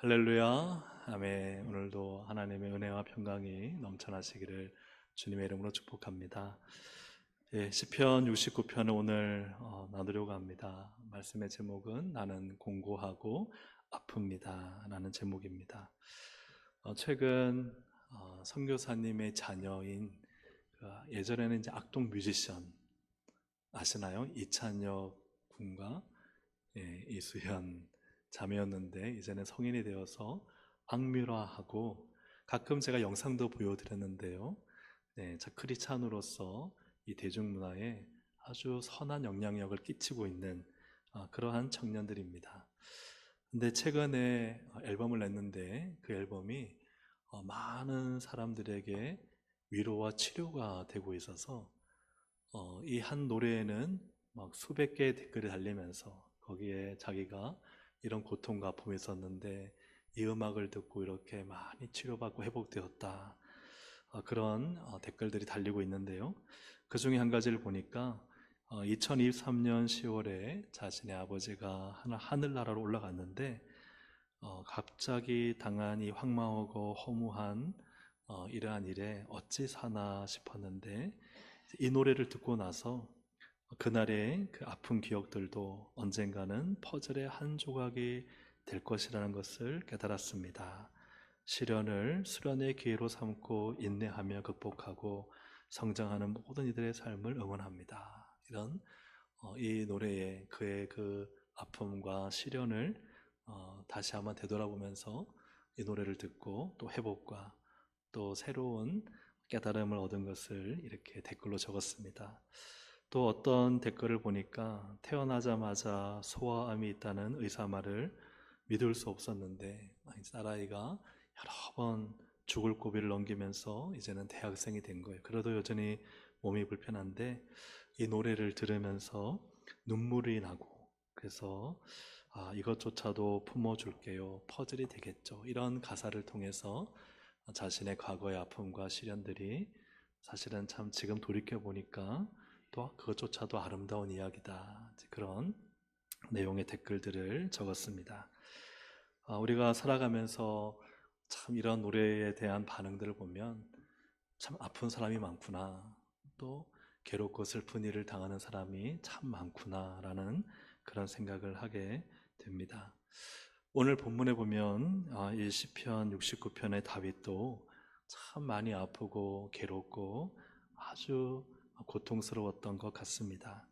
할렐루야, 아멘. 오늘도 하나님의 은혜와 평강이 넘쳐나시기를 주님의 이름으로 축복합니다. 시편 69편을 오늘 나누려고 합니다. 말씀의 제목은 나는 공고하고 아픕니다 라는 제목입니다. 최근 선교사님의 자녀인 예전에는 이제 악동 뮤지션 아시나요? 이찬혁 군과 이수현 자매였는데 이제는 성인이 되어서 악뮤라하고 가끔 제가 영상도 보여드렸는데요. 크리스찬으로서 이 대중문화에 아주 선한 영향력을 끼치고 있는 그러한 청년들입니다. 근데 최근에 앨범을 냈는데 그 앨범이 많은 사람들에게 위로와 치료가 되고 있어서 이 한 노래에는 막 수백 개의 댓글이 달리면서 거기에 자기가 이런 고통과 아픔이 있었는데 이 음악을 듣고 이렇게 많이 치료받고 회복되었다. 그런 댓글들이 달리고 있는데요. 그 중에 한 가지를 보니까 2023년 10월에 자신의 아버지가 하늘나라로 올라갔는데 갑자기 당한 이 황망하고 허무한 이러한 일에 어찌 사나 싶었는데 이 노래를 듣고 나서 그날의 그 아픈 기억들도 언젠가는 퍼즐의 한 조각이 될 것이라는 것을 깨달았습니다. 시련을 수련의 기회로 삼고 인내하며 극복하고 성장하는 모든 이들의 삶을 응원합니다. 이런 이 노래에 그의 그 아픔과 시련을 다시 한번 되돌아보면서 이 노래를 듣고 또 회복과 또 새로운 깨달음을 얻은 것을 이렇게 댓글로 적었습니다. 또 어떤 댓글을 보니까 태어나자마자 소아암이 있다는 의사 말을 믿을 수 없었는데 딸아이가 여러 번 죽을 고비를 넘기면서 이제는 대학생이 된 거예요. 그래도 여전히 몸이 불편한데 이 노래를 들으면서 눈물이 나고 그래서 이것조차도 품어줄게요. 퍼즐이 되겠죠. 이런 가사를 통해서 자신의 과거의 아픔과 시련들이 사실은 참 지금 돌이켜보니까 또 그것조차도 아름다운 이야기다. 그런 내용의 댓글들을 적었습니다. 우리가 살아가면서 참 이런 노래에 대한 반응들을 보면 참 아픈 사람이 많구나. 또 괴롭고 슬픈 일을 당하는 사람이 참 많구나라는 그런 생각을 하게 됩니다. 오늘 본문에 보면 이 시편 69편의 다윗도 참 많이 아프고 괴롭고 아주 고통스러웠던 것 같습니다.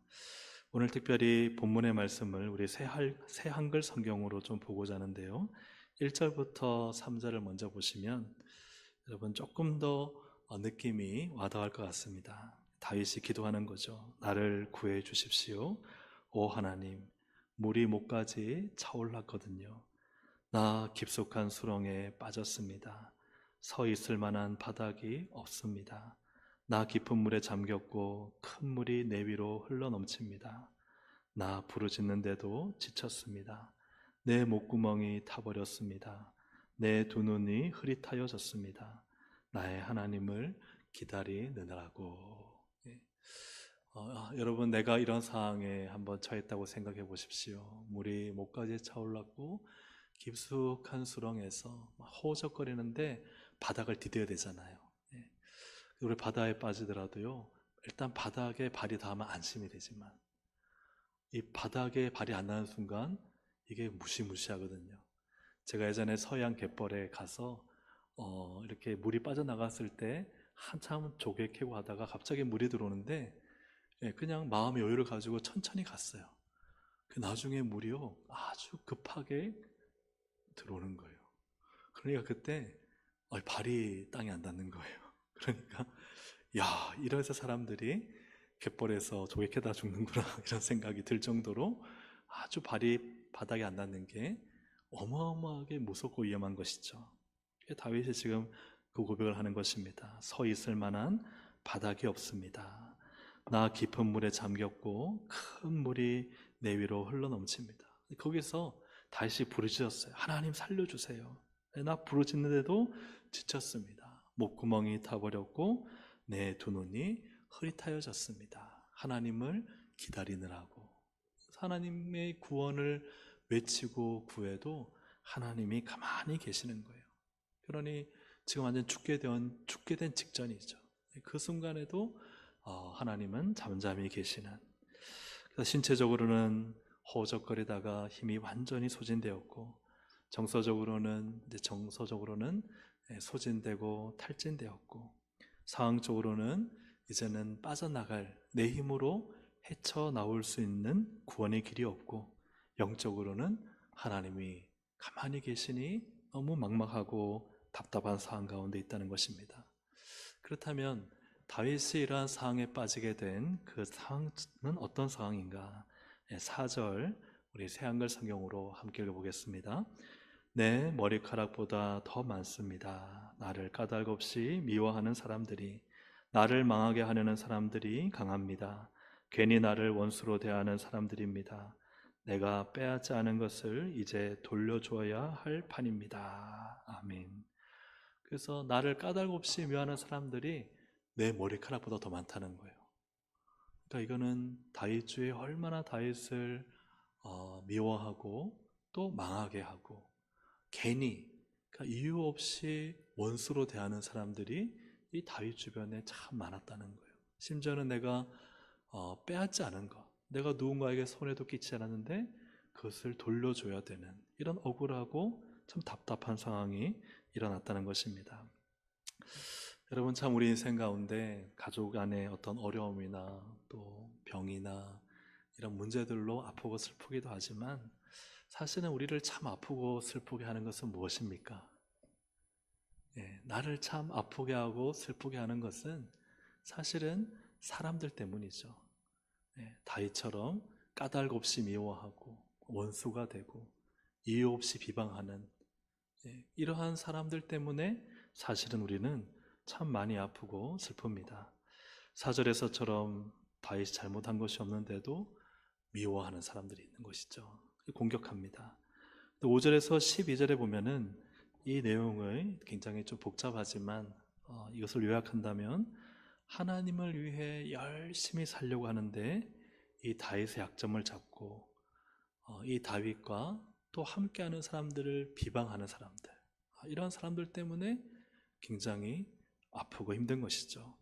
오늘 특별히 본문의 말씀을 우리 새 한글 성경으로 좀 보고자 하는데요. 1절부터 3절을 먼저 보시면 여러분 조금 더 느낌이 와닿을 것 같습니다. 다윗이 기도하는 거죠. 나를 구해 주십시오. 오 하나님, 물이 목까지 차올랐거든요. 나 깊숙한 수렁에 빠졌습니다. 서 있을 만한 바닥이 없습니다. 나 깊은 물에 잠겼고 큰 물이 내 위로 흘러넘칩니다. 나 부르짖는데도 지쳤습니다. 내 목구멍이 타버렸습니다. 내 두 눈이 흐릿하여졌습니다. 나의 하나님을 기다리느라고. 여러분, 내가 이런 상황에 한번 처했다고 생각해 보십시오. 물이 목까지 차올랐고 깊숙한 수렁에서 허우적거리는데 바닥을 디뎌야 되잖아요. 우리 바다에 빠지더라도요, 일단 바닥에 발이 닿으면 안심이 되지만 이 바닥에 발이 안 닿는 순간 이게 무시무시하거든요. 제가 예전에 서해안 갯벌에 가서 이렇게 물이 빠져나갔을 때 한참 조개 캐고 하다가 갑자기 물이 들어오는데 그냥 마음의 여유를 가지고 천천히 갔어요. 나중에 물이요 아주 급하게 들어오는 거예요. 그러니까 그때 발이 땅에 안 닿는 거예요. 그러니까 야, 이래서 사람들이 갯벌에서 조개 캐다 죽는구나 이런 생각이 들 정도로 아주 발이 바닥에 안 닿는 게 어마어마하게 무섭고 위험한 것이죠. 다윗이 지금 그 고백을 하는 것입니다. 서 있을 만한 바닥이 없습니다. 나 깊은 물에 잠겼고 큰 물이 내 위로 흘러넘칩니다. 거기서 다시 부르짖었어요. 하나님 살려주세요. 나 부르짖는데도 지쳤습니다. 목구멍이 타버렸고 내 두 눈이 흐릿하여졌습니다. 하나님을 기다리느라고. 하나님의 구원을 외치고 구해도 하나님이 가만히 계시는 거예요. 그러니 지금 완전 죽게 된 직전이죠. 그 순간에도 하나님은 잠잠히 계시는. 그래서 신체적으로는 허우적거리다가 힘이 완전히 소진되었고, 정서적으로는 소진되고 탈진되었고, 상황적으로는 이제는 빠져나갈 내 힘으로 헤쳐나올 수 있는 구원의 길이 없고, 영적으로는 하나님이 가만히 계시니 너무 막막하고 답답한 상황 가운데 있다는 것입니다. 그렇다면 다윗이 이러한 상황에 빠지게 된 그 상황은 어떤 상황인가? 4절 우리 새한글 성경으로 함께 읽어보겠습니다. 내 머리카락보다 더 많습니다. 나를 까닭없이 미워하는 사람들이, 나를 망하게 하려는 사람들이 강합니다. 괜히 나를 원수로 대하는 사람들입니다. 내가 빼앗지 않은 것을 이제 돌려줘야 할 판입니다. 아멘. 그래서 나를 까닭없이 미워하는 사람들이 내 머리카락보다 더 많다는 거예요. 그러니까 이거는 다윗주에 얼마나 다윗을 미워하고 또 망하게 하고, 괜히 그러니까 이유 없이 원수로 대하는 사람들이 이 다윗 주변에 참 많았다는 거예요. 심지어는 내가 빼앗지 않은 것, 내가 누군가에게 손해도 끼치지 않았는데 그것을 돌려줘야 되는 이런 억울하고 참 답답한 상황이 일어났다는 것입니다. 여러분, 참 우리 인생 가운데 가족 안에 어떤 어려움이나 또 병이나 이런 문제들로 아프고 슬프기도 하지만, 사실은 우리를 참 아프고 슬프게 하는 것은 무엇입니까? 나를 참 아프게 하고 슬프게 하는 것은 사실은 사람들 때문이죠. 다윗처럼 까닭 없이 미워하고 원수가 되고 이유 없이 비방하는 이러한 사람들 때문에 사실은 우리는 참 많이 아프고 슬픕니다. 4절에서처럼 다윗이 잘못한 것이 없는데도 미워하는 사람들이 있는 것이죠. 공격합니다. 5절에서 12절에 보면은 이 내용을 굉장히 좀 복잡하지만 이것을 요약한다면, 하나님을 위해 열심히 살려고 하는데 이 다윗의 약점을 잡고 이 다윗과 또 함께하는 사람들을 비방하는 사람들, 이런 사람들 때문에 굉장히 아프고 힘든 것이죠.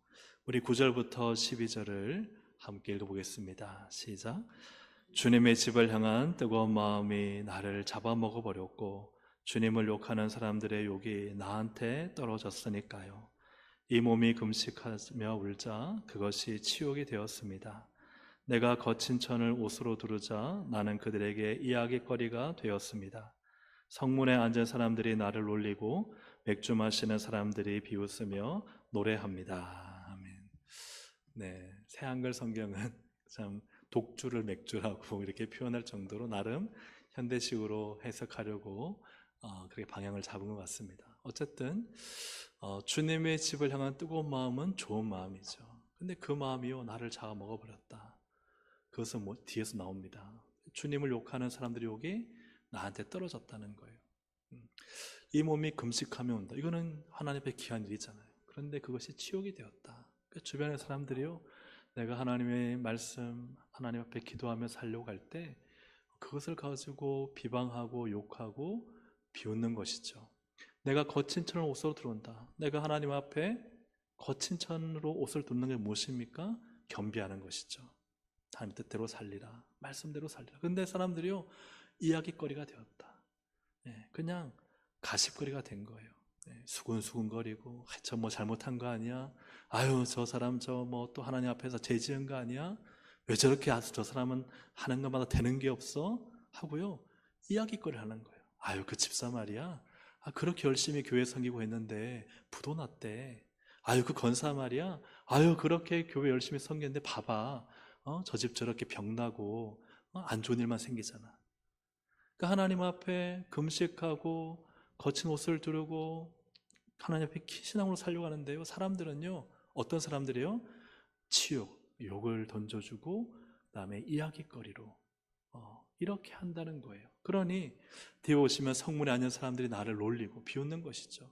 우리 9절부터 12절을 함께 읽어보겠습니다. 시작. 주님의 집을 향한 뜨거운 마음이 나를 잡아먹어버렸고, 주님을 욕하는 사람들의 욕이 나한테 떨어졌으니까요. 이 몸이 금식하며 울자 그것이 치욕이 되었습니다. 내가 거친 천을 옷으로 두르자 나는 그들에게 이야기거리가 되었습니다. 성문에 앉은 사람들이 나를 놀리고 맥주 마시는 사람들이 비웃으며 노래합니다. 아멘. 네, 새한글 성경은 참 독주를 맥주라고 이렇게 표현할 정도로 나름 현대식으로 해석하려고 그렇게 방향을 잡은 것 같습니다. 어쨌든 주님의 집을 향한 뜨거운 마음은 좋은 마음이죠. 근데 그 마음이요, 나를 잡아 먹어버렸다. 그것은 뒤에서 나옵니다. 주님을 욕하는 사람들의 욕이 나한테 떨어졌다는 거예요. 이 몸이 금식하며 온다. 이거는 하나님 앞에 귀한 일이잖아요. 그런데 그것이 치욕이 되었다. 그러니까 주변의 사람들이요, 내가 하나님의 말씀, 하나님 앞에 기도하며 살려고 할 때 그것을 가지고 비방하고 욕하고 비웃는 것이죠. 내가 거친 천을 옷으로 들어온다. 내가 하나님 앞에 거친 천으로 옷을 두는 게 무엇입니까? 겸비하는 것이죠. 하나님 뜻대로 살리라, 말씀대로 살리라. 근데 사람들이요, 이야기거리가 되었다. 그냥 가십거리가 된 거예요. 수근수근거리고, 저 뭐 잘못한 거 아니야? 아유, 저 사람 저 뭐 또 하나님 앞에서 죄 지은 거 아니야? 왜 저렇게 저 사람은 하는 것마다 되는 게 없어? 하고요, 이야기거리를 하는 거예요. 아유, 그 집사 말이야, 그렇게 열심히 교회 섬기고 했는데 부도 났대. 아유, 그 권사 말이야, 아유, 그렇게 교회 열심히 섬겼는데 봐봐, 저 집 저렇게 병나고 안 좋은 일만 생기잖아. 그러니까 하나님 앞에 금식하고 거친 옷을 두르고 하나님 앞에 신앙으로 살려고 하는데요, 사람들은요, 어떤 사람들이요? 치욕, 욕을 던져주고 그다음에 이야기거리로 이렇게 한다는 거예요. 그러니 뒤에 오시면 성문에 앉은 사람들이 나를 놀리고 비웃는 것이죠.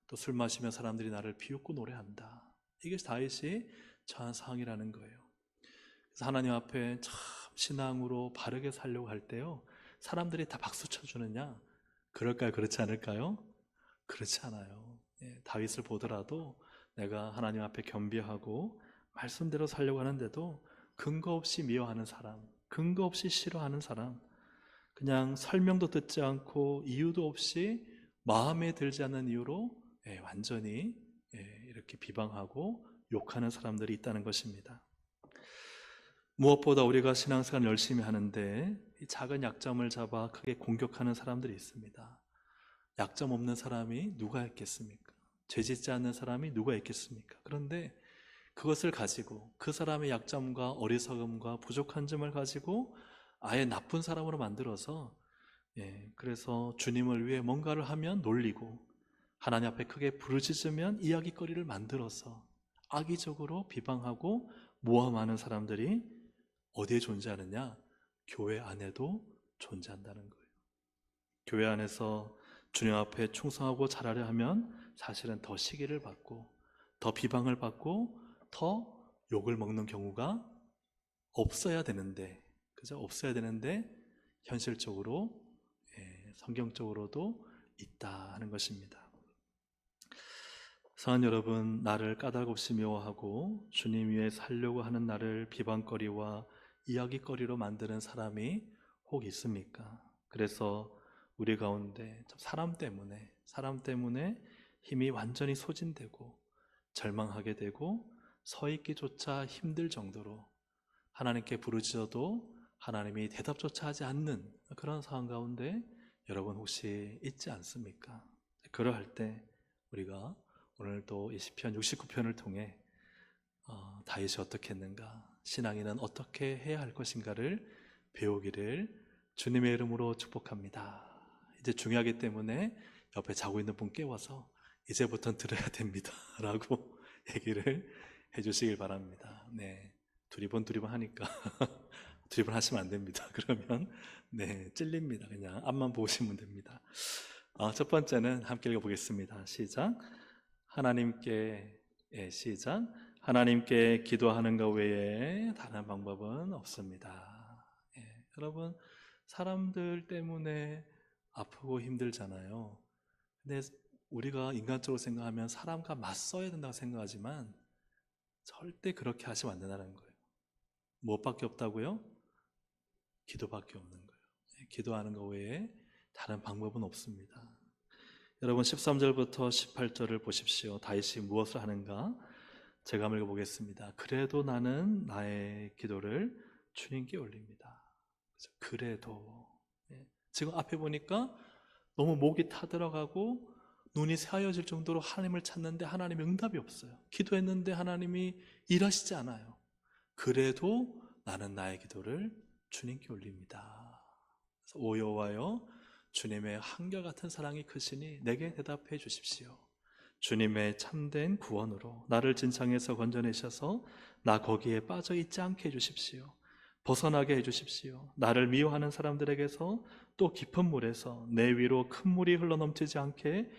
또 술 마시면 사람들이 나를 비웃고 노래한다. 이게 다윗이 처한 상황이라는 거예요. 그래서 하나님 앞에 참 신앙으로 바르게 살려고 할 때요, 사람들이 다 박수 쳐주느냐? 그럴까요? 그렇지 않을까요? 그렇지 않아요. 예, 다윗을 보더라도 내가 하나님 앞에 겸비하고 말씀대로 살려고 하는데도 근거 없이 미워하는 사람, 근거 없이 싫어하는 사람, 그냥 설명도 듣지 않고 이유도 없이 마음에 들지 않는 이유로 완전히 이렇게 비방하고 욕하는 사람들이 있다는 것입니다. 무엇보다 우리가 신앙생활 열심히 하는데 이 작은 약점을 잡아 크게 공격하는 사람들이 있습니다. 약점 없는 사람이 누가 있겠습니까? 죄짓지 않는 사람이 누가 있겠습니까? 그런데 그것을 가지고 그 사람의 약점과 어리석음과 부족한 점을 가지고 아예 나쁜 사람으로 만들어서 그래서 주님을 위해 뭔가를 하면 놀리고 하나님 앞에 크게 부르짖으면 이야기거리를 만들어서 악의적으로 비방하고 모함하는 사람들이 어디에 존재하느냐? 교회 안에도 존재한다는 거예요. 교회 안에서 주님 앞에 충성하고 잘하려 하면 사실은 더 시기를 받고 더 비방을 받고 더 욕을 먹는 경우가 없어야 되는데, 그죠? 없어야 되는데 현실적으로 성경적으로도 있다 하는 것입니다. 사랑하는 여러분, 나를 까닭없이 미워하고 주님 위해 살려고 하는 나를 비방거리와 이야기거리로 만드는 사람이 혹 있습니까? 그래서 우리 가운데 사람 때문에 힘이 완전히 소진되고 절망하게 되고 서 있기조차 힘들 정도로 하나님께 부르짖어도 하나님이 대답조차 하지 않는 그런 상황 가운데 여러분 혹시 있지 않습니까? 그러할 때 우리가 오늘도 이 시편 69편을 통해 다윗이 어떻게 했는가, 신앙인은 어떻게 해야 할 것인가를 배우기를 주님의 이름으로 축복합니다. 이제 중요하기 때문에 옆에 자고 있는 분 깨워서 이제부터는 들어야 됩니다 라고 얘기를 해주시길 바랍니다. 네, 두리번 하니까 두리번 하시면 안 됩니다. 그러면 찔립니다. 그냥 앞만 보시면 됩니다. 첫 번째는 함께 읽어보겠습니다. 시작. 시작. 하나님께 기도하는 것 외에 다른 방법은 없습니다. 여러분, 사람들 때문에 아프고 힘들잖아요. 근데 우리가 인간적으로 생각하면 사람과 맞서야 된다고 생각하지만 절대 그렇게 하시면 안 된다는 거예요. 무엇밖에 없다고요? 기도밖에 없는 거예요. 기도하는 것 외에 다른 방법은 없습니다. 여러분 13절부터 18절을 보십시오. 다윗이 무엇을 하는가? 제가 한번 읽어보겠습니다. 그래도 나는 나의 기도를 주님께 올립니다. 그래도 지금 앞에 보니까 너무 목이 타들어가고 눈이 새하얘질 정도로 하나님을 찾는데 하나님의 응답이 없어요. 기도했는데 하나님이 일하시지 않아요. 그래도 나는 나의 기도를 주님께 올립니다. 오 여호와여, 주님의 한결같은 사랑이 크시니 내게 대답해 주십시오. 주님의 참된 구원으로 나를 진창에서 건져내셔서 나 거기에 빠져 있지 않게 해주십시오. 벗어나게 해주십시오. 나를 미워하는 사람들에게서 또 깊은 물에서 내 위로 큰 물이 흘러넘치지 않게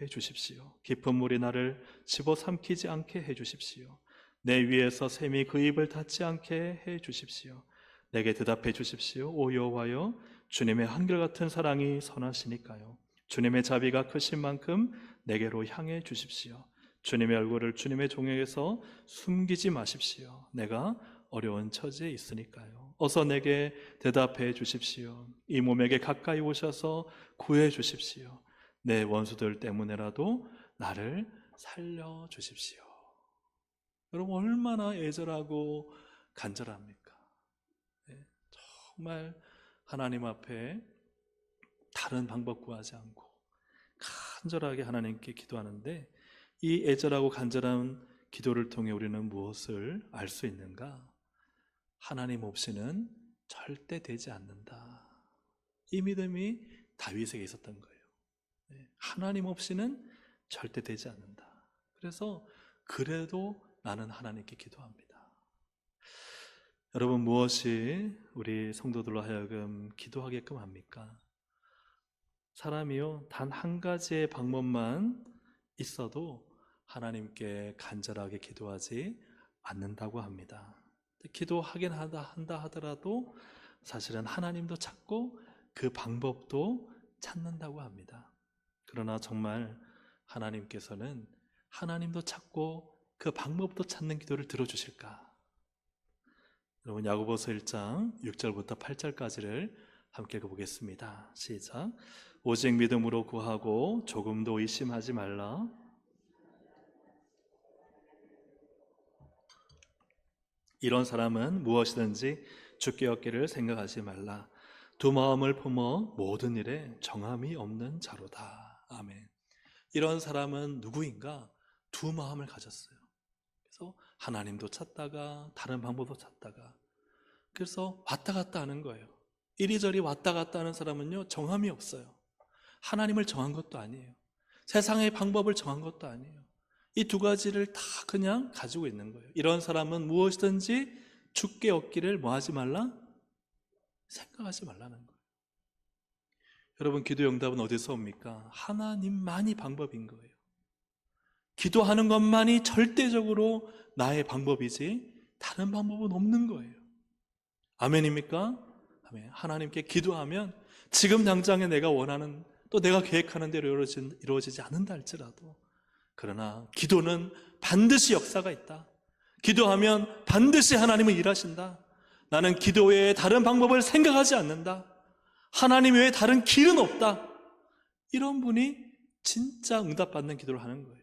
해주십시오. 깊은 물이 나를 집어삼키지 않게 해주십시오. 내 위에서 샘이 그 입을 닫지 않게 해주십시오. 내게 대답해 주십시오. 오 여호와여, 주님의 한결같은 사랑이 선하시니까요. 주님의 자비가 크신 만큼 내게로 향해 주십시오. 주님의 얼굴을 주님의 종에게서 숨기지 마십시오. 내가 어려운 처지에 있으니까요. 어서 내게 대답해 주십시오. 이 몸에게 가까이 오셔서 구해 주십시오. 내 원수들 때문에라도 나를 살려 주십시오. 여러분 얼마나 애절하고 간절합니까? 정말 하나님 앞에 다른 방법 구하지 않고 간절하게 하나님께 기도하는데, 이 애절하고 간절한 기도를 통해 우리는 무엇을 알 수 있는가? 하나님 없이는 절대 되지 않는다. 이 믿음이 다윗에게 있었던 거예요. 하나님 없이는 절대 되지 않는다. 그래서 그래도 나는 하나님께 기도합니다. 여러분, 무엇이 우리 성도들로 하여금 기도하게끔 합니까? 사람이요, 단 한 가지의 방법만 있어도 하나님께 간절하게 기도하지 않는다고 합니다. 기도하긴 한다 하더라도 사실은 하나님도 찾고 그 방법도 찾는다고 합니다. 그러나 정말 하나님께서는 하나님도 찾고 그 방법도 찾는 기도를 들어주실까? 여러분, 야고보서 1장 6절부터 8절까지를 함께 읽어보겠습니다. 시작. 오직 믿음으로 구하고 조금도 의심하지 말라. 이런 사람은 무엇이든지 주께 얻기를 생각하지 말라. 두 마음을 품어 모든 일에 정함이 없는 자로다. 아멘. 이런 사람은 누구인가? 두 마음을 가졌어요. 그래서 하나님도 찾다가 다른 방법도 찾다가, 그래서 왔다 갔다 하는 거예요. 이리저리 왔다 갔다 하는 사람은요, 정함이 없어요. 하나님을 정한 것도 아니에요. 세상의 방법을 정한 것도 아니에요. 이 두 가지를 다 그냥 가지고 있는 거예요. 이런 사람은 무엇이든지 주께 얻기를 뭐 하지 말라? 생각하지 말라는 거예요. 여러분, 기도 응답은 어디서 옵니까? 하나님만이 방법인 거예요. 기도하는 것만이 절대적으로 나의 방법이지 다른 방법은 없는 거예요. 아멘입니까? 아멘. 하나님께 기도하면 지금 당장에 내가 원하는, 또 내가 계획하는 대로 이루어지지 않는다 할지라도, 그러나 기도는 반드시 역사가 있다. 기도하면 반드시 하나님은 일하신다. 나는 기도 외에 다른 방법을 생각하지 않는다. 하나님 외에 다른 길은 없다. 이런 분이 진짜 응답받는 기도를 하는 거예요.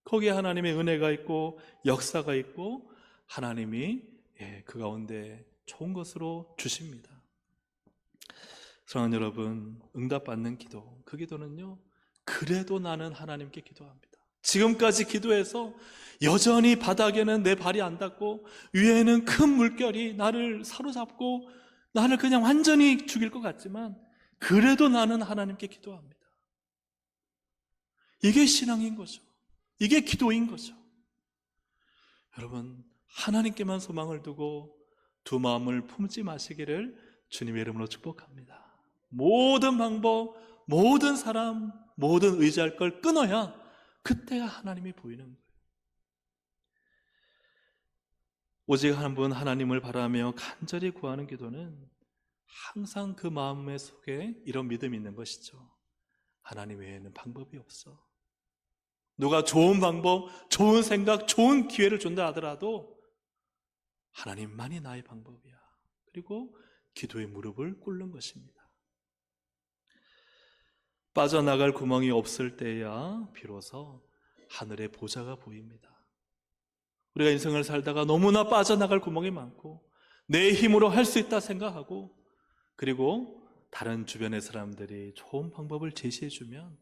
거기에 하나님의 은혜가 있고 역사가 있고 하나님이 그 가운데 좋은 것으로 주십니다. 사랑하는 여러분, 응답받는 기도, 그 기도는요, 그래도 나는 하나님께 기도합니다. 지금까지 기도해서 여전히 바닥에는 내 발이 안 닿고 위에는 큰 물결이 나를 사로잡고 나를 그냥 완전히 죽일 것 같지만 그래도 나는 하나님께 기도합니다. 이게 신앙인 거죠. 이게 기도인 거죠. 여러분, 하나님께만 소망을 두고 두 마음을 품지 마시기를 주님의 이름으로 축복합니다. 모든 방법, 모든 사람, 모든 의지할 걸 끊어야 그때야 하나님이 보이는 거예요. 오직 한 분 하나님을 바라며 간절히 구하는 기도는 항상 그 마음의 속에 이런 믿음이 있는 것이죠. 하나님 외에는 방법이 없어. 누가 좋은 방법, 좋은 생각, 좋은 기회를 준다 하더라도 하나님만이 나의 방법이야. 그리고 기도의 무릎을 꿇는 것입니다. 빠져나갈 구멍이 없을 때야 비로소 하늘의 보좌가 보입니다. 우리가 인생을 살다가 너무나 빠져나갈 구멍이 많고 내 힘으로 할 수 있다 생각하고, 그리고 다른 주변의 사람들이 좋은 방법을 제시해주면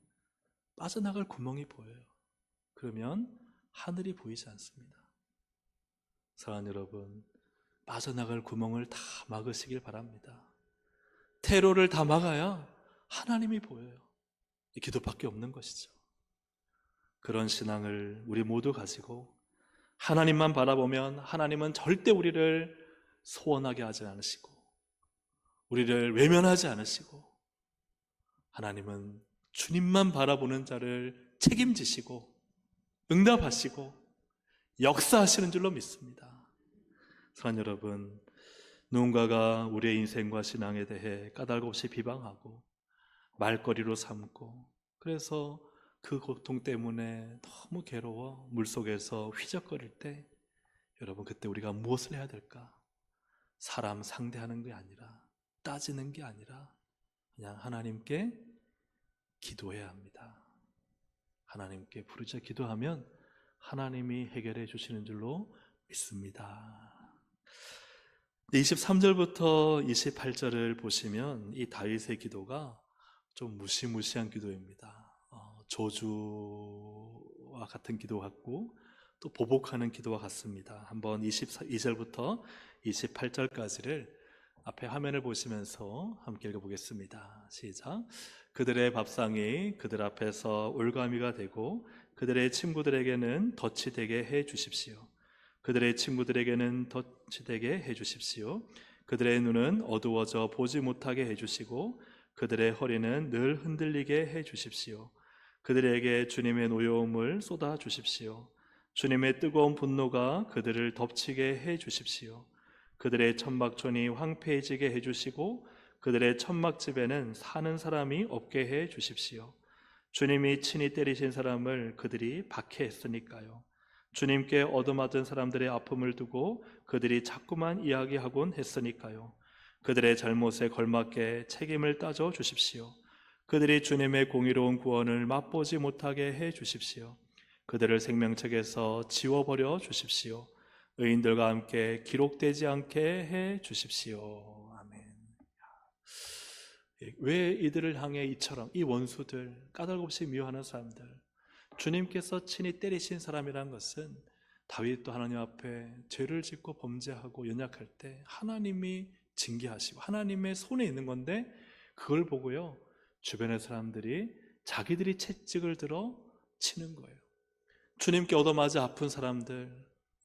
빠져나갈 구멍이 보여요. 그러면 하늘이 보이지 않습니다. 사랑하는 여러분, 빠져나갈 구멍을 다 막으시길 바랍니다. 테러를 다 막아야 하나님이 보여요. 이 기도밖에 없는 것이죠. 그런 신앙을 우리 모두 가지고 하나님만 바라보면 하나님은 절대 우리를 소원하게 하지 않으시고 우리를 외면하지 않으시고, 하나님은 주님만 바라보는 자를 책임지시고 응답하시고 역사하시는 줄로 믿습니다. 사랑하는 여러분, 누군가가 우리의 인생과 신앙에 대해 까닭없이 비방하고 말거리로 삼고, 그래서 그 고통 때문에 너무 괴로워 물속에서 휘적거릴 때, 여러분, 그때 우리가 무엇을 해야 될까? 사람 상대하는 게 아니라, 따지는 게 아니라 그냥 하나님께 기도해야 합니다. 하나님께 부르짖어 기도하면 하나님이 해결해 주시는 줄로 믿습니다. 23절부터 28절을 보시면 이 다윗의 기도가 좀 무시무시한 기도입니다. 저주와 같은 기도 같고 또 보복하는 기도와 같습니다. 한번 22절부터 28절까지를 앞에 화면을 보시면서 함께 읽어보겠습니다. 시작. 그들의 밥상이 그들 앞에서 올가미가 되고 그들의 친구들에게는 덫이 되게 해 주십시오. 그들의 친구들에게는 덫이 되게 해 주십시오. 그들의 눈은 어두워져 보지 못하게 해 주시고 그들의 허리는 늘 흔들리게 해 주십시오. 그들에게 주님의 노여움을 쏟아 주십시오. 주님의 뜨거운 분노가 그들을 덮치게 해 주십시오. 그들의 천막촌이 황폐해지게 해 주시고 그들의 천막집에는 사는 사람이 없게 해 주십시오. 주님이 친히 때리신 사람을 그들이 박해했으니까요. 주님께 얻어맞은 사람들의 아픔을 두고 그들이 자꾸만 이야기하곤 했으니까요. 그들의 잘못에 걸맞게 책임을 따져 주십시오. 그들이 주님의 공의로운 구원을 맛보지 못하게 해 주십시오. 그들을 생명책에서 지워버려 주십시오. 의인들과 함께 기록되지 않게 해 주십시오. 아멘. 왜 이들을 향해 이처럼 이 원수들, 까닭없이 미워하는 사람들, 주님께서 친히 때리신 사람이란 것은 다윗도 하나님 앞에 죄를 짓고 범죄하고 연약할 때 하나님이 징계하시고 하나님의 손에 있는 건데, 그걸 보고요 주변의 사람들이 자기들이 채찍을 들어 치는 거예요. 주님께 얻어맞아 아픈 사람들,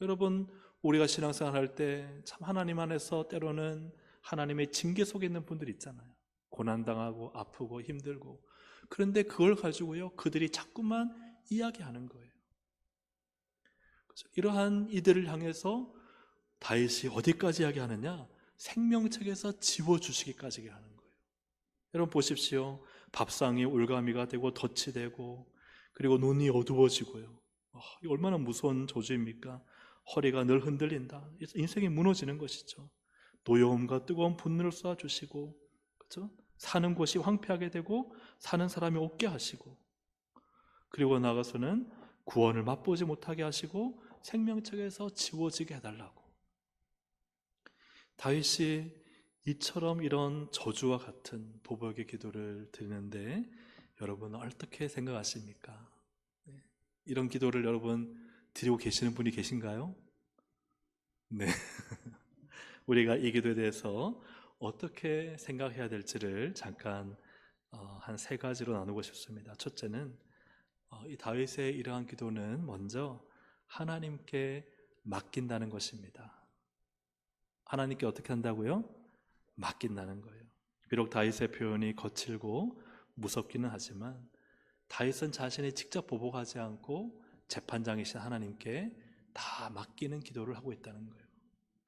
여러분 우리가 신앙생활 할 때 참 하나님 안에서 때로는 하나님의 징계 속에 있는 분들 있잖아요. 고난당하고 아프고 힘들고, 그런데 그걸 가지고요 그들이 자꾸만 이야기하는 거예요. 그렇죠? 이러한 이들을 향해서 다윗이 어디까지 이야기하느냐? 생명책에서 지워주시기까지 하는 거예요. 여러분 보십시오. 밥상이 올가미가 되고 덫이 되고, 그리고 눈이 어두워지고요. 이거 얼마나 무서운 저주입니까? 허리가 늘 흔들린다. 인생이 무너지는 것이죠. 노여움과 뜨거운 분노를 쏟아주시고, 그렇죠? 사는 곳이 황폐하게 되고 사는 사람이 없게 하시고, 그리고 나가서는 구원을 맛보지 못하게 하시고 생명책에서 지워지게 해달라고. 다윗이 이처럼 이런 저주와 같은 보복의 기도를 드리는데 여러분은 어떻게 생각하십니까? 이런 기도를 여러분 드리고 계시는 분이 계신가요? 네. 우리가 이 기도에 대해서 어떻게 생각해야 될지를 잠깐 한 세 가지로 나누고 싶습니다. 첫째는 이 다윗의 이러한 기도는 먼저 하나님께 맡긴다는 것입니다. 하나님께 어떻게 한다고요? 맡긴다는 거예요. 비록 다윗의 표현이 거칠고 무섭기는 하지만 다윗은 자신이 직접 보복하지 않고 재판장이신 하나님께 다 맡기는 기도를 하고 있다는 거예요.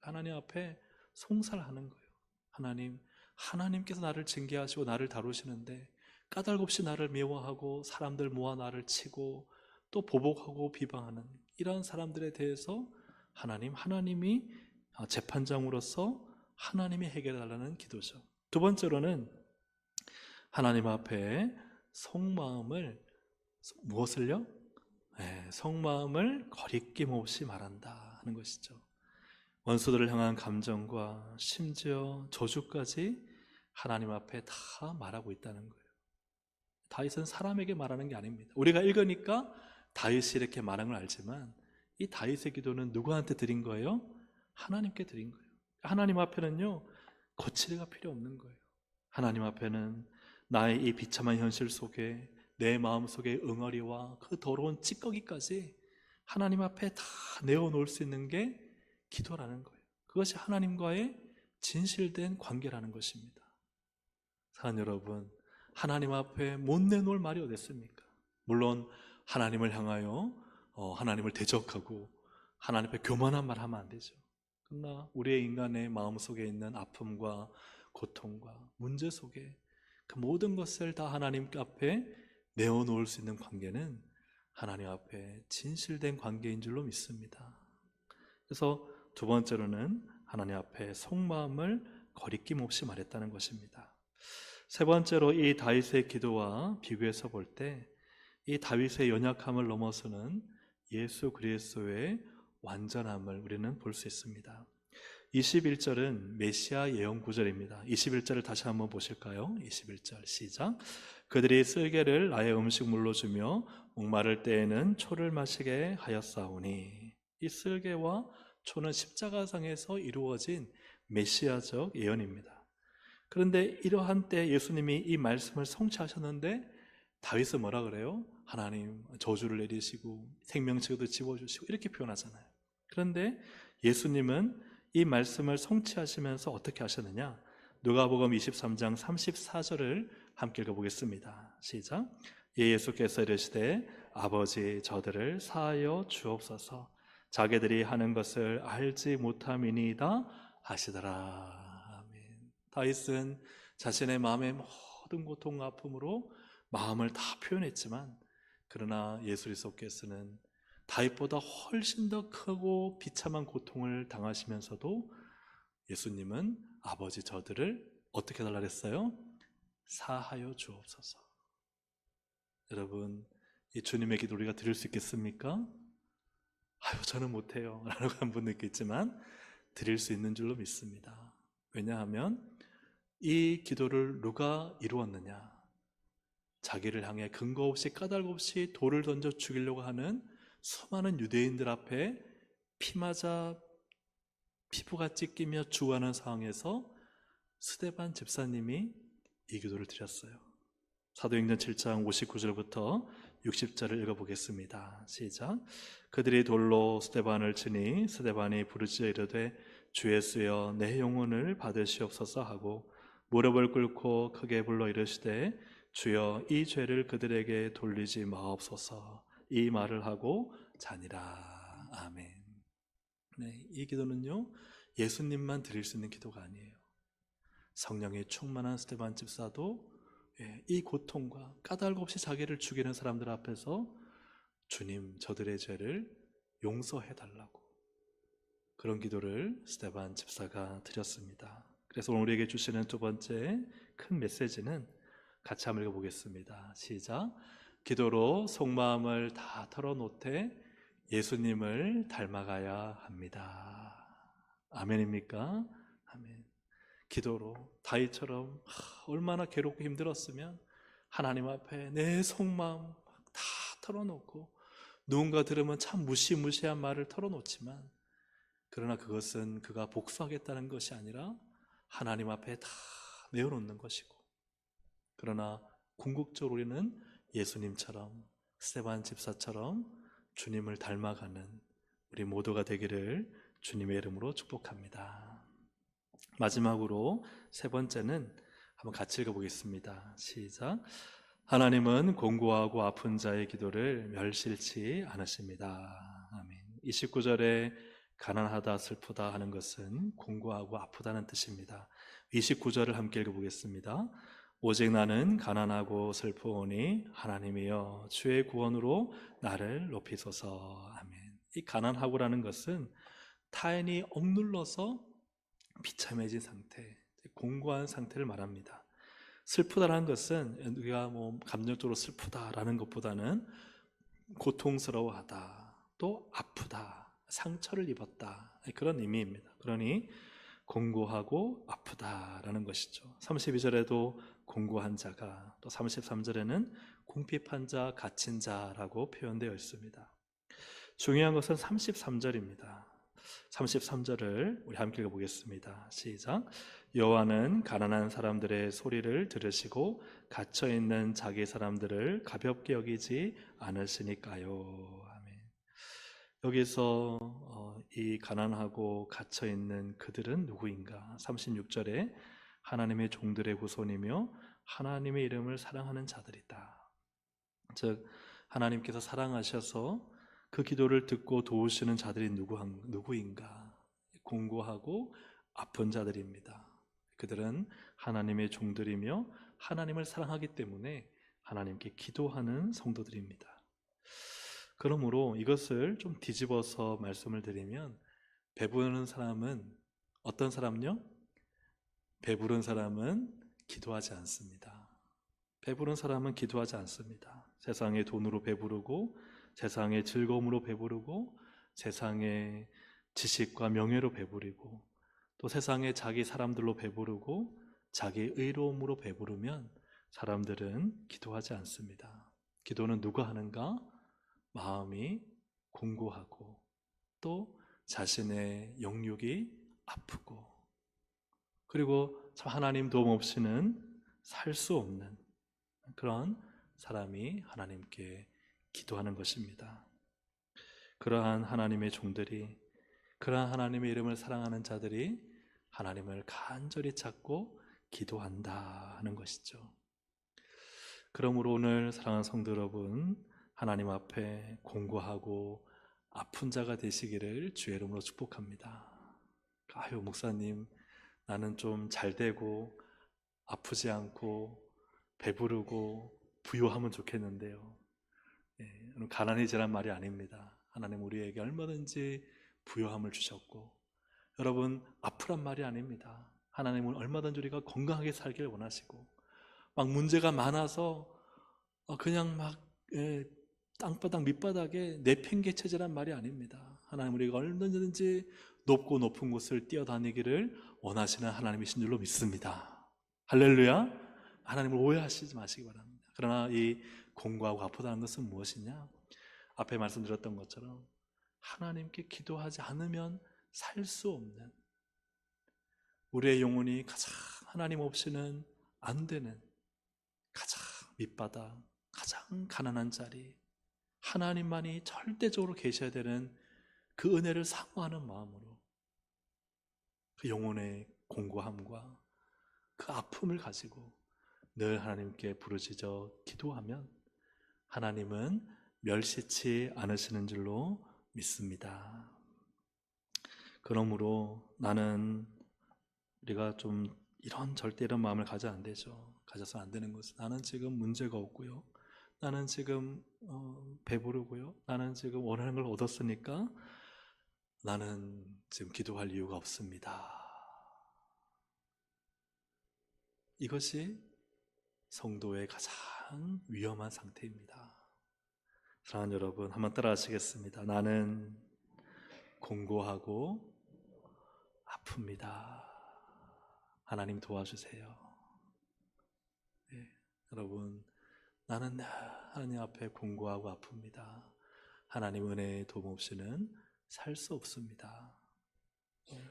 하나님 앞에 송살하는 거예요. 하나님께서 나를 징계하시고 나를 다루시는데 까닭없이 나를 미워하고 사람들 모아 나를 치고 또 보복하고 비방하는 이런 사람들에 대해서 하나님이 재판장으로서 하나님이 해결하라는 기도죠. 두 번째로는 하나님 앞에 속마음을, 무엇을요? 속마음을 거리낌 없이 말한다 하는 것이죠. 원수들을 향한 감정과 심지어 저주까지 하나님 앞에 다 말하고 있다는 거예요. 다윗은 사람에게 말하는 게 아닙니다. 우리가 읽으니까 다윗이 이렇게 말한 걸 알지만 이 다윗의 기도는 누구한테 드린 거예요? 하나님께 드린 거예요. 하나님 앞에는요 거칠이가 필요 없는 거예요. 하나님 앞에는 나의 이 비참한 현실 속에 내 마음속의 응어리와 그 더러운 찌꺼기까지 하나님 앞에 다 내어놓을 수 있는 게 기도라는 거예요. 그것이 하나님과의 진실된 관계라는 것입니다. 사랑하는 여러분, 하나님 앞에 못 내놓을 말이 어디 있습니까? 물론 하나님을 향하여 하나님을 대적하고 하나님 앞에 교만한 말 하면 안 되죠. 그러나 우리의 인간의 마음속에 있는 아픔과 고통과 문제 속에 그 모든 것을 다 하나님 앞에 내어놓을 수 있는 관계는 하나님 앞에 진실된 관계인 줄로 믿습니다. 그래서 두 번째로는 하나님 앞에 속마음을 거리낌 없이 말했다는 것입니다. 세 번째로 이 다윗의 기도와 비교해서 볼 때 이 다윗의 연약함을 넘어서는 예수 그리스도의 완전함을 우리는 볼 수 있습니다. 21절은 메시아 예언 구절입니다. 21절을 다시 한번 보실까요? 21절 시작. 그들이 쓸개를 나의 음식물로 주며 목마를 때에는 초를 마시게 하였사오니. 이 쓸개와 초는 십자가상에서 이루어진 메시아적 예언입니다. 그런데 이러한 때 예수님이 이 말씀을 성취하셨는데 다윗은 뭐라 그래요? 하나님 저주를 내리시고 생명책도 지워주시고 이렇게 표현하잖아요. 그런데 예수님은 이 말씀을 성취하시면서 어떻게 하셨느냐? 누가복음 23장 34절을 함께 읽어보겠습니다. 시작. 예수께서 이르시되 아버지 저들을 사하여 주옵소서 자기들이 하는 것을 알지 못함이니이다 하시더라. 아멘. 다윗은 자신의 마음의 모든 고통과 아픔으로 마음을 다 표현했지만, 그러나 예수 그리스도께서는 다윗보다 훨씬 더 크고 비참한 고통을 당하시면서도 예수님은 아버지 저들을 어떻게 해달라 그랬어요? 사하여 주옵소서. 여러분, 이 주님의 기도 우리가 드릴 수 있겠습니까? 아유, 저는 못해요 라고 한 분도 있겠지만 드릴 수 있는 줄로 믿습니다. 왜냐하면 이 기도를 누가 이루었느냐? 자기를 향해 근거 없이 까닭 없이 돌을 던져 죽이려고 하는 수많은 유대인들 앞에 피 맞아 피부가 찢기며 죽어가는 상황에서 스데반 집사님이 이 기도를 드렸어요. 사도행전 7장 59절부터 60절을 읽어보겠습니다. 시작. 그들이 돌로 스데반을 치니 스데반이 부르짖어 이르되 주 예수여 내 영혼을 받으시옵소서 하고 무릎을 꿇고 크게 불러 이르시되 주여 이 죄를 그들에게 돌리지 마옵소서. 이 말을 하고 자니라. 아멘. 네, 이 기도는요, 예수님만 드릴 수 있는 기도가 아니에요. 성령에 충만한 스데반 집사도 이 고통과 까닭 없이 자기를 죽이는 사람들 앞에서 주님, 저들의 죄를 용서해 달라고, 그런 기도를 스데반 집사가 드렸습니다. 그래서 오늘 우리에게 주시는 두 번째 큰 메시지는 같이 한번 읽어보겠습니다. 시작. 기도로 속마음을 다 털어놓되 예수님을 닮아가야 합니다. 아멘입니까? 아멘. 기도로 다윗처럼 얼마나 괴롭고 힘들었으면 하나님 앞에 내 속마음 다 털어놓고, 누군가 들으면 참 무시무시한 말을 털어놓지만, 그러나 그것은 그가 복수하겠다는 것이 아니라 하나님 앞에 다 내어놓는 것이고, 그러나 궁극적으로 우리는 예수님처럼, 스데반 집사처럼 주님을 닮아가는 우리 모두가 되기를 주님의 이름으로 축복합니다. 마지막으로 세 번째는 한번 같이 읽어보겠습니다. 시작. 하나님은 공고하고 아픈 자의 기도를 멸실치 않으십니다. 아멘. 29절에 가난하다 슬프다 하는 것은 공고하고 아프다는 뜻입니다. 29절을 함께 읽어보겠습니다. 오직 나는 가난하고 슬프오니 하나님이여 주의 구원으로 나를 높이소서. 아멘. 이 가난하고라는 것은 타인이 억눌러서 비참해진 상태, 공고한 상태를 말합니다. 슬프다라는 것은 우리가 감정적으로 슬프다라는 것보다는 고통스러워하다, 또 아프다, 상처를 입었다, 그런 의미입니다. 그러니 공고하고 아프다라는 것이죠. 32절에도 공고한 자가, 또 33절에는 궁핍한 자, 갇힌 자라고 표현되어 있습니다. 중요한 것은 33절입니다. 33절을 우리 함께 읽어보겠습니다. 시작. 여호와는 가난한 사람들의 소리를 들으시고 갇혀있는 자기 사람들을 가볍게 여기지 않으시니까요. 아멘. 여기서 이 가난하고 갇혀있는 그들은 누구인가? 36절에 하나님의 종들의 후손이며 하나님의 이름을 사랑하는 자들이다. 즉 하나님께서 사랑하셔서 그 기도를 듣고 도우시는 자들이 누구인가? 공고하고 아픈 자들입니다. 그들은 하나님의 종들이며 하나님을 사랑하기 때문에 하나님께 기도하는 성도들입니다. 그러므로 이것을 좀 뒤집어서 말씀을 드리면, 배부른 사람은 어떤 사람요? 배부른 사람은 기도하지 않습니다. 배부른 사람은 기도하지 않습니다. 세상의 돈으로 배부르고, 세상의 즐거움으로 배부르고, 세상의 지식과 명예로 배부르고, 또 세상의 자기 사람들로 배부르고, 자기 의로움으로 배부르면 사람들은 기도하지 않습니다. 기도는 누가 하는가? 마음이 공고하고, 또 자신의 영육이 아프고, 그리고 참 하나님 도움 없이는 살 수 없는 그런 사람이 하나님께 기도하는 것입니다. 그러한 하나님의 종들이, 그러한 하나님의 이름을 사랑하는 자들이 하나님을 간절히 찾고 기도한다 하는 것이죠. 그러므로 오늘 사랑하는 성도 여러분, 하나님 앞에 공고하고 아픈 자가 되시기를 주의 이름으로 축복합니다. 아유, 목사님, 나는 좀 잘되고 아프지 않고 배부르고 부유하면 좋겠는데요. 가난해지란 말이 아닙니다. 하나님 우리에게 얼마든지 부유함을 주셨고, 여러분 아프란 말이 아닙니다. 하나님은 얼마든지 우리가 건강하게 살길 원하시고, 막 문제가 많아서 그냥 막 땅바닥 밑바닥에 내팽개쳐지란 말이 아닙니다. 하나님 우리가 얼마든지 높고 높은 곳을 뛰어다니기를 원하시는 하나님이신 줄로 믿습니다. 할렐루야. 하나님을 오해하시지 마시기 바랍니다. 그러나 이 공고하고 아프다는 것은 무엇이냐? 앞에 말씀드렸던 것처럼 하나님께 기도하지 않으면 살 수 없는, 우리의 영혼이 가장 하나님 없이는 안 되는 가장 밑바닥, 가장 가난한 자리, 하나님만이 절대적으로 계셔야 되는 그 은혜를 사모하는 마음으로 그 영혼의 공고함과 그 아픔을 가지고 늘 하나님께 부르짖어 기도하면 하나님은 멸시치 않으시는 줄로 믿습니다. 그러므로 우리가 좀 절대 이런 마음을 가져 안 되죠. 가져서 안 되는 것은, 나는 지금 문제가 없고요, 나는 지금 배부르고요, 나는 지금 원하는 걸 얻었으니까 나는 지금 기도할 이유가 없습니다. 이것이 성도의 가장 위험한 상태입니다. 사랑하는 여러분, 한번 따라 하시겠습니다. 나는 공고하고 아픕니다. 하나님 도와주세요. 여러분, 나는 하나님 앞에 공고하고 아픕니다. 하나님 은혜의 도움 없이는 살 수 없습니다.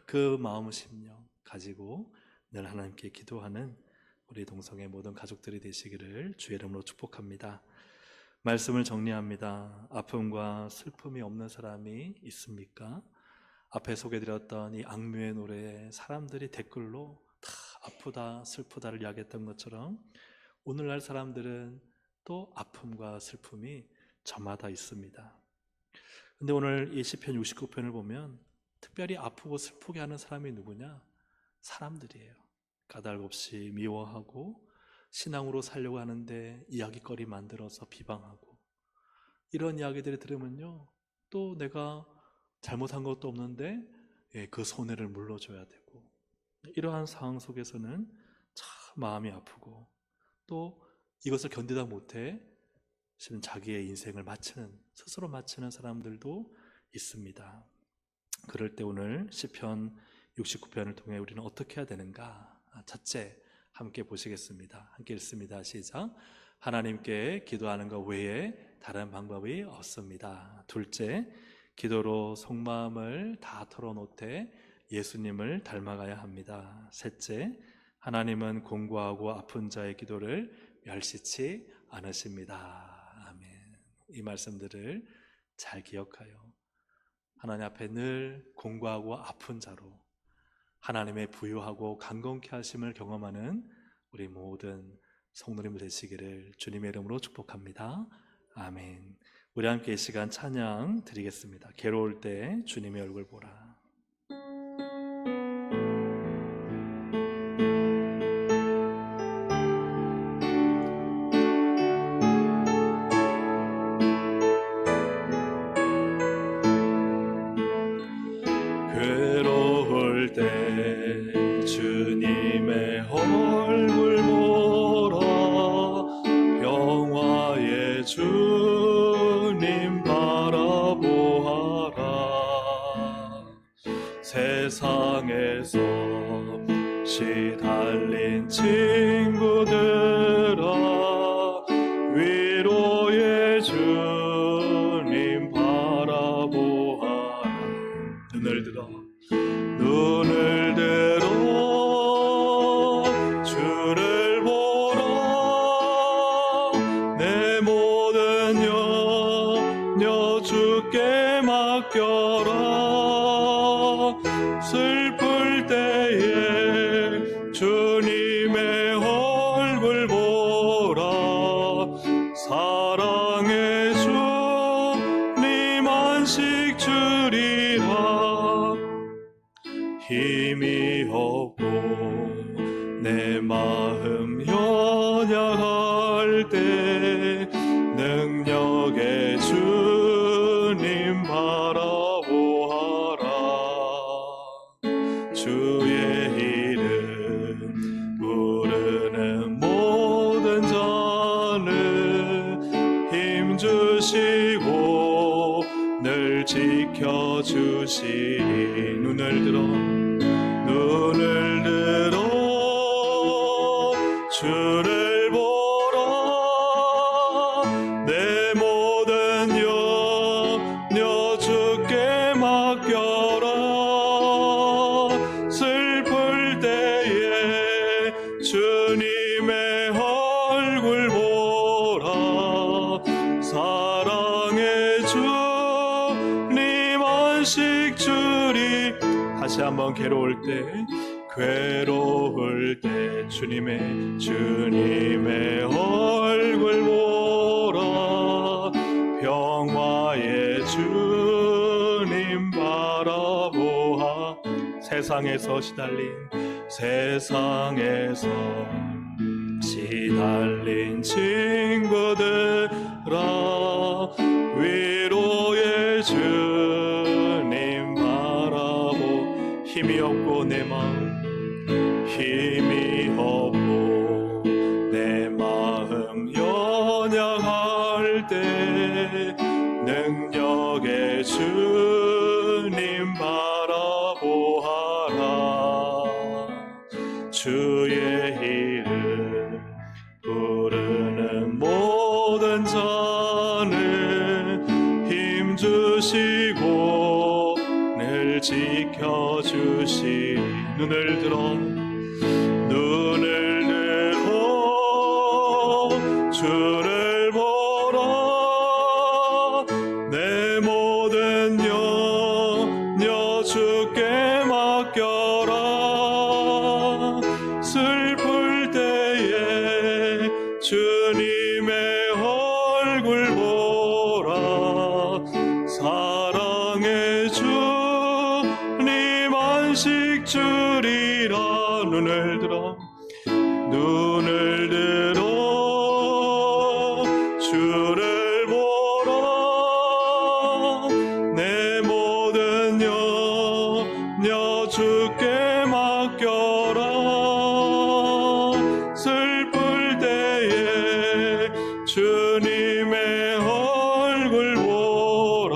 그 마음 심령 가지고 늘 하나님께 기도하는 우리 동성의 모든 가족들이 되시기를 주의 이름으로 축복합니다. 말씀을 정리합니다. 아픔과 슬픔이 없는 사람이 있습니까? 앞에 소개드렸던 이 악뮤의 노래에 사람들이 댓글로 다 아프다 슬프다를 이야기했던 것처럼 오늘날 사람들은 또 아픔과 슬픔이 저마다 있습니다. 근데 오늘 이 시편 69편을 보면 특별히 아프고 슬프게 하는 사람이 누구냐? 사람들이에요. 까닭없이 미워하고 신앙으로 살려고 하는데 이야기거리 만들어서 비방하고, 이런 이야기들을 들으면요, 또 내가 잘못한 것도 없는데 그 손해를 물러줘야 되고, 이러한 상황 속에서는 참 마음이 아프고, 또 이것을 견디다 못해 자기의 인생을 스스로 마치는 사람들도 있습니다. 그럴 때 오늘 시편 69편을 통해 우리는 어떻게 해야 되는가? 첫째, 함께 보시겠습니다. 함께 읽습니다. 시작. 하나님께 기도하는 것 외에 다른 방법이 없습니다. 둘째, 기도로 속마음을 다 털어놓되 예수님을 닮아가야 합니다. 셋째, 하나님은 공고하고 아픈 자의 기도를 멸시치 않으십니다. 아멘. 이 말씀들을 잘 기억하여 하나님 앞에 늘 공고하고 아픈 자로 하나님의 부유하고 강건케 하심을 경험하는 우리 모든 성도님들 되시기를 주님의 이름으로 축복합니다. 아멘. 우리 함께 이 시간 찬양 드리겠습니다. 괴로울 때 주님의 얼굴 보라. 괴로울 때 주님의 얼굴 보라. 평화의 주님 바라보아라. 세상에서 시달린 친구들아, 위로의 주님 바라보아라. 눈을 들어 주를 보라. 내 모든 염려 주께 맡겨라. 슬플 때에 주님의 얼굴 보라. 사랑의 주님 안식 주리라. 힘이 없고 내 마음 힘주시고 늘 지켜주시리. 눈을 들어 주를 보라. 내 모든 염려 주께 맡겨라. 슬플 때에 주님의 얼굴 보라. 사랑의 주님 안식 주리. 다시 한번 괴로울 때 주님의 얼굴 보라. 평화의 주님 바라보아. 세상에서 시달린 친구들아, 위로의 주님 바라보. 힘이 없고 내 마음 연약할 때 능력의 주님 바라보아라. 주의 이름 부르는 모든 자는 힘주시고 늘 지켜주시리. 눈을 들어 주를 보라. 내 모든 염려 주께 맡겨라. 슬플 때에 주님의 얼굴 보라. 사랑의 주님 안식 주리라. 눈을 들어 주를 보라. 내 모든 염려 주께 맡겨라. 슬플 때에 주님의 얼굴 보라.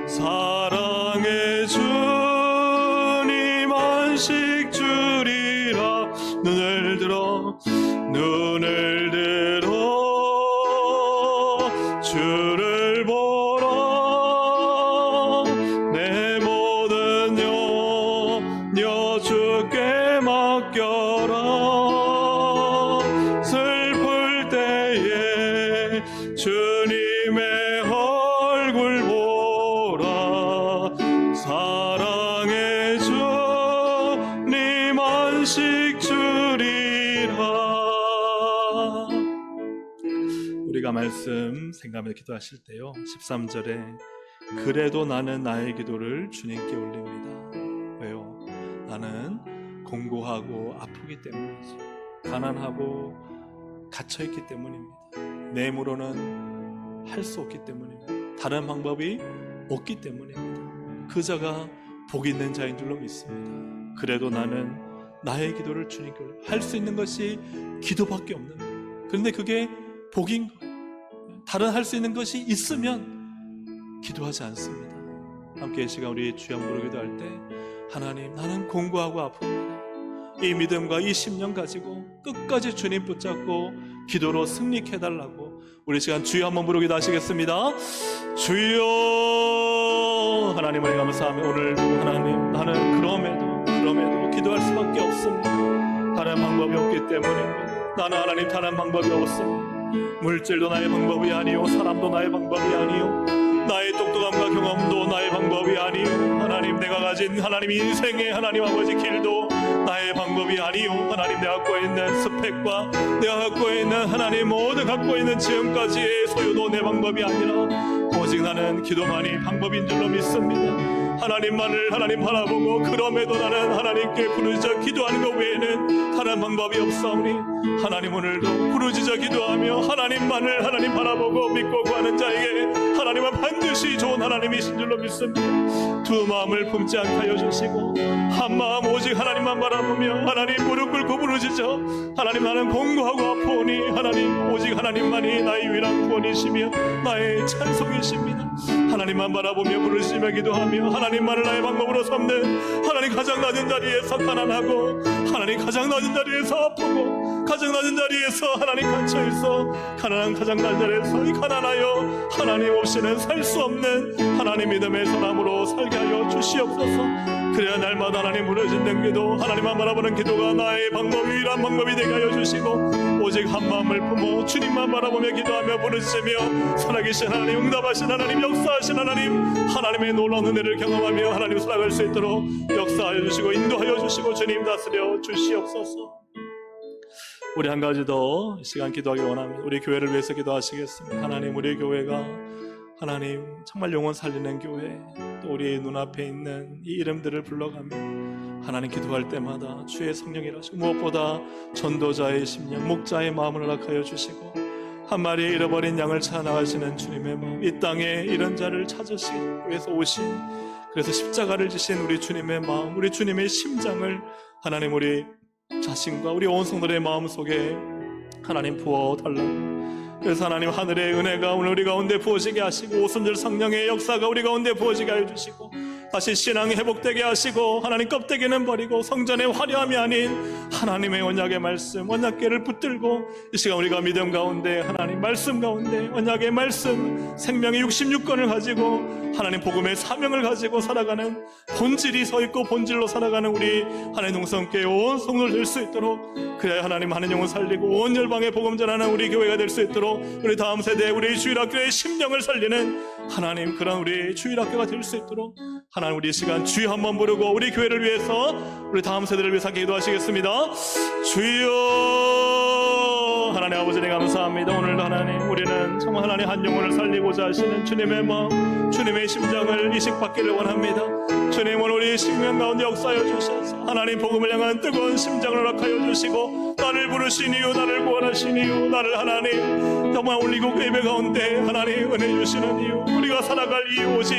사랑의 주님 안식 주리라. 눈을 들어 주를 보라. 내 모든 염려 주께 맡겨라. 슬플 때에 주님의 얼굴 보라. 사랑의 주님 안식 주리라. 우리가 말씀 생각하며 기도하실 때요, 13절에 그래도 나는 나의 기도를 주님께 올립니다. 왜요? 나는 공고하고 아프기 때문이죠. 가난하고 갇혀있기 때문입니다. 내 힘으로는 할 수 없기 때문입니다. 다른 방법이 없기 때문입니다. 그자가 복 있는 자인 줄로 믿습니다. 그래도 나는 나의 기도를 주님께 올립니다. 할 수 있는 것이 기도밖에 없는 거예요. 그런데 그게 복인 거예요. 다른 할 수 있는 것이 있으면 기도하지 않습니다. 함께 이 시간 우리 주여 부르 기도할 때, 하나님, 나는 공고하고 아픕니다. 이 믿음과 이 심령 가지고 끝까지 주님 붙잡고 기도로 승리케 해달라고 우리 시간 주여 한번 부르기도 하시겠습니다. 주여. 하나님을 감사하며 오늘도 하나님, 나는 그럼에도 기도할 수밖에 없습니다. 다른 방법이 없기 때문입니다. 나는 하나님 다른 방법이 없습니다. 물질도 나의 방법이 아니요, 사람도 나의 방법이 아니요, 나의 똑똑함과 경험도 나의 방법이 아니요, 하나님 내가 가진 하나님 인생의 하나님 아버지 길도 나의 방법이 아니요, 하나님 내가 갖고 있는 스펙과 내가 갖고 있는 하나님 모두 갖고 있는 지금까지의 소유도 내 방법이 아니라 오직 나는 기도만이 방법인 줄로 믿습니다. 하나님만을 하나님 바라보고 그럼에도 나는 하나님께 부르짖어 기도하는 것 외에는 다른 방법이 없사오니 하나님 오늘도 부르짖어 기도하며 하나님만을 하나님 바라보고 믿고 구하는 자에게 하나님은 반드시 좋은 하나님이신 줄로 믿습니다. 두 마음을 품지 않게 하여 주시고 한 마음 오직 하나님만 바라보며 하나님 무릎 꿇고 부르짖어 하나님 나는 공고하고 아프오니 하나님 오직 하나님만이 나의 유일한 구원이시며 나의 찬송이십니다. 하나님만 바라보며 부르짖으며 기도하며 하나님만을 나의 방법으로 삼는 하나님 가장 낮은 자리에서 가난하고 하나님 가장 낮은 자리에서 아프고 가장 낮은 자리에서 하나님 갇혀있어 가난한 가장 낮은 자리에서 가난하여 하나님 없이는 살 수 없는 하나님 믿음의 사람으로 살게 하여 주시옵소서. 그래야 날마다 하나님 부르짖는 기도 하나님만 바라보는 기도가 나의 방법 유일한 방법이 되게 하여 주시고 오직 한 마음을 품어 주님만 바라보며 기도하며 부르짖으며 살아계신 하나님 응답하신 하나님 역사하신 하나님 하나님의 놀라운 은혜를 경험하며 하나님 살아갈 수 있도록 역사하여 주시고 인도하여 주시고 주님 다스려 주시옵소서. 우리 한 가지 더 시간 기도하기 원합니다. 우리 교회를 위해서 기도하시겠습니다. 하나님 우리 교회가 하나님 정말 영혼 살리는 교회 또 우리 눈앞에 있는 이 이름들을 불러가며 하나님 기도할 때마다 주의 성령이라시고 무엇보다 전도자의 심령 목자의 마음을 허락하여 주시고 한 마리 잃어버린 양을 찾아 나가시는 주님의 마음 이 땅에 이런 자를 찾으시기 위해서 오신 그래서 십자가를 지신 우리 주님의 마음 우리 주님의 심장을 하나님 우리 자신과 우리 온 성도의 마음 속에 하나님 부어달라고 그래서 하나님 하늘의 은혜가 오늘 우리 가운데 부어지게 하시고 오순절 성령의 역사가 우리 가운데 부어지게 하여 주시고 다시 신앙이 회복되게 하시고 하나님 껍데기는 버리고 성전의 화려함이 아닌 하나님의 언약의 말씀 언약궤를 붙들고 이 시간 우리가 믿음 가운데 하나님 말씀 가운데 언약의 말씀 생명의 66권을 가지고 하나님 복음의 사명을 가지고 살아가는 본질이 서 있고 본질로 살아가는 우리 하나님 동성교회 온 성도들 될 수 있도록 그래야 하나님 하는 영혼 살리고 온 열방에 복음 전하는 우리 교회가 될 수 있도록 우리 다음 세대 우리 주일학교의 심령을 살리는 하나님 그런 우리 주일학교가 될 수 있도록 하나님 우리 시간 주여 한번 부르고 우리 교회를 위해서 우리 다음 세대를 위해서 기도하시겠습니다. 주여 하나님 아버지님 감사합니다. 오늘도 하나님 우리는 정말 하나님 한 영혼을 살리고자 하시는 주님의 마음 주님의 심장을 이식받기를 원합니다. 주님 오늘 우리 생명 가운데 역사하여 주셔서 하나님 복음을 향한 뜨거운 심장을 허락하여 주시고 나를 부르신 이유 나를 구원하신 이유 나를 하나님 정말 올리고 예배 가운데 하나님 은혜 주시는 이유 우리가 살아갈 이유 오직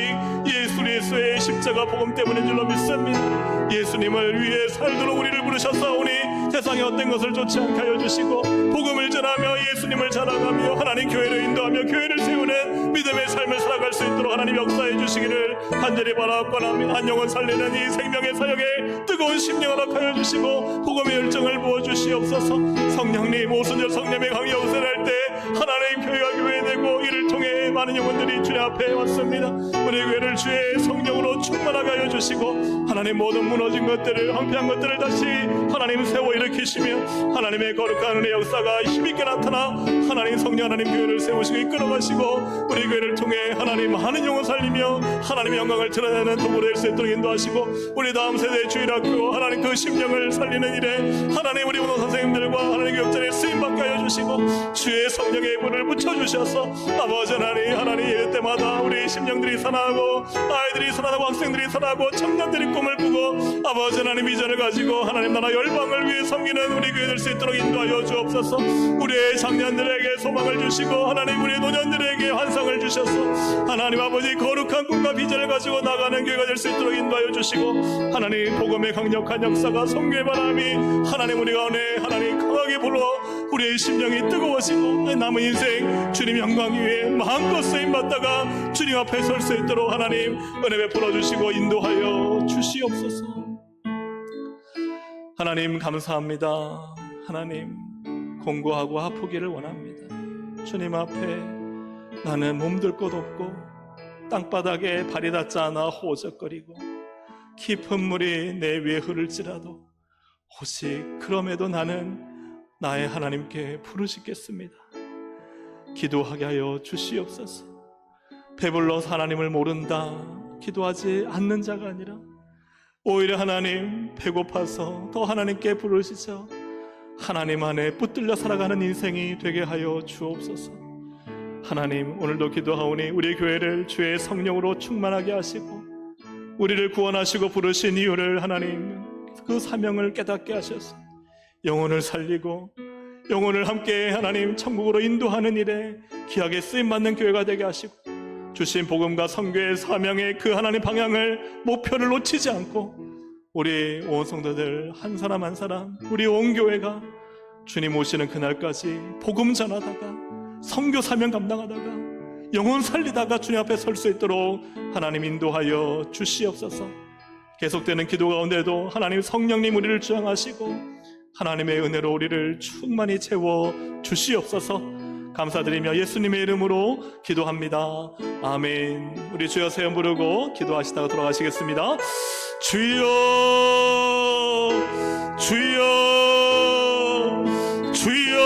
예수 그리스도의 십자가 복음 때문인 줄로 믿습니다. 예수님을 위해 살도록 우리를 부르셨사오니 세상에 어떤 것을 좋지 않게 하여 주시고 복음을 전하며 예수님을 자랑하며 하나님 교회를 인도하며 교회를 세우는 믿음의 삶을 살아갈 수 있도록 하나님 역사해 주시기를 간절히 바라옵고나며 한 영혼 살리는 이 생명의 사역에 뜨거운 심령을 허락하여 주시고 복음의 열정을 부어주시옵소서. 성령님 오순절 성령의 강의 역사를 할 때 하나님 교회가 교회되고 이를 통해 많은 영혼들이 주의 앞에 왔습니다. 우리 교회를 주의 성령으로 충만하게 하여 주시고 하나님 모든 무너진 것들을 황폐한 것들을 다시 하나님 세워 일으키시며 하나님의 거룩한 은혜 역사가 힘있게 나타나 하나님 성령 하나님 교회를 세우시고 이끌어가시고 우리 교회를 통해 하나님 많은 영혼 살리며 하나님의 영광을 드러내는 도구로 될 수 있도록 인도하시고 우리 다음 세대의 주일학교 하나님 그 심령을 살리는 일에 하나님 우리 운동 선생님들과 하나님 교육자에 쓰임받게 하여 주시고 주의 성령의 불을 붙여주셔서 아버지 하나님 예배 때마다 우리 심령들이 살아나고 아이들이 살아나고 학생들이 살아나고 청년들이 꿈을 꾸고 아버지 하나님 비전을 가지고 하나님 나라 열방을 위해 섬기는 우리 교회 될 수 있도록 인도하여 주옵소서. 우리의 장년들에게 소망을 주시고 하나님 우리 노년들에게 환상을 주셔서 하나님 아버지 거룩한 꿈과 비전을 가지고 나가는 교회가 될 수 있도록 인도하여 주시고 하나님 복음의 강력한 역사가 성교의 바람이 하나님 우리 가운데 하나님 강하게 불어 우리의 심령이 뜨거워지고 남은 인생 주님 영광 위에 마음껏 쓰임받다가 주님 앞에 설 수 있도록 하나님 은혜 베풀어 주시고 인도하여 주시옵소서. 하나님 감사합니다. 하나님 공고하고 아프기를 원합니다. 주님 앞에 나는 몸둘 곳 없고 땅바닥에 발이 닿지 않아 호적거리고 깊은 물이 내 위에 흐를지라도 오직 그럼에도 나는 나의 하나님께 부르짖겠습니다. 기도하게 하여 주시옵소서. 배불러서 하나님을 모른다 기도하지 않는 자가 아니라 오히려 하나님 배고파서 더 하나님께 부르짖어 하나님 안에 붙들려 살아가는 인생이 되게 하여 주옵소서. 하나님 오늘도 기도하오니 우리 교회를 주의 성령으로 충만하게 하시고 우리를 구원하시고 부르신 이유를 하나님 그 사명을 깨닫게 하셔서 영혼을 살리고 영혼을 함께 하나님 천국으로 인도하는 일에 귀하게 쓰임받는 교회가 되게 하시고, 주신 복음과 선교의 사명의 그 하나님 방향을 목표를 놓치지 않고 우리 온 성도들 한 사람 한 사람, 우리 온 교회가 주님 오시는 그날까지 복음 전하다가 선교 사명 감당하다가 영혼 살리다가 주님 앞에 설 수 있도록 하나님 인도하여 주시옵소서. 계속되는 기도 가운데도 하나님 성령님 우리를 주장하시고 하나님의 은혜로 우리를 충만히 채워 주시옵소서. 감사드리며 예수님의 이름으로 기도합니다. 아멘. 우리 주여 세 번 부르고 기도하시다가 돌아가시겠습니다. 주여, 주여, 주여.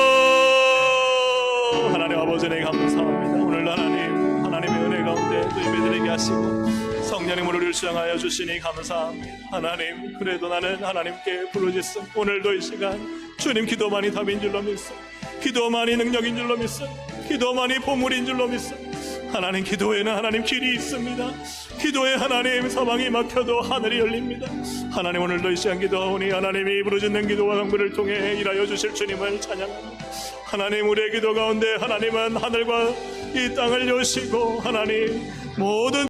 하나님 아버지 네 감사합니다. 오늘 하나님의 은혜 가운데 또 예배드리게 하시고 성령님 우리를 주장하여 주시니 감사합니다. 하나님, 그래도 나는 하나님께 부르짖음. 오늘도 이 시간 주님 기도만이 답인 줄로 믿습니다. 기도만이 능력인 줄로 믿습니다. 기도만이 보물인 줄로 믿습니다. 하나님, 기도에는 하나님 길이 있습니다. 기도에 하나님 사방이 막혀도 하늘이 열립니다. 하나님, 오늘도 이 시간 기도하오니 하나님이 부르짖는 기도와 강구를 통해 일하여 주실 주님을 찬양합니다. 하나님, 우리의 기도 가운데 하나님은 하늘과 이 땅을 여시고 하나님 모든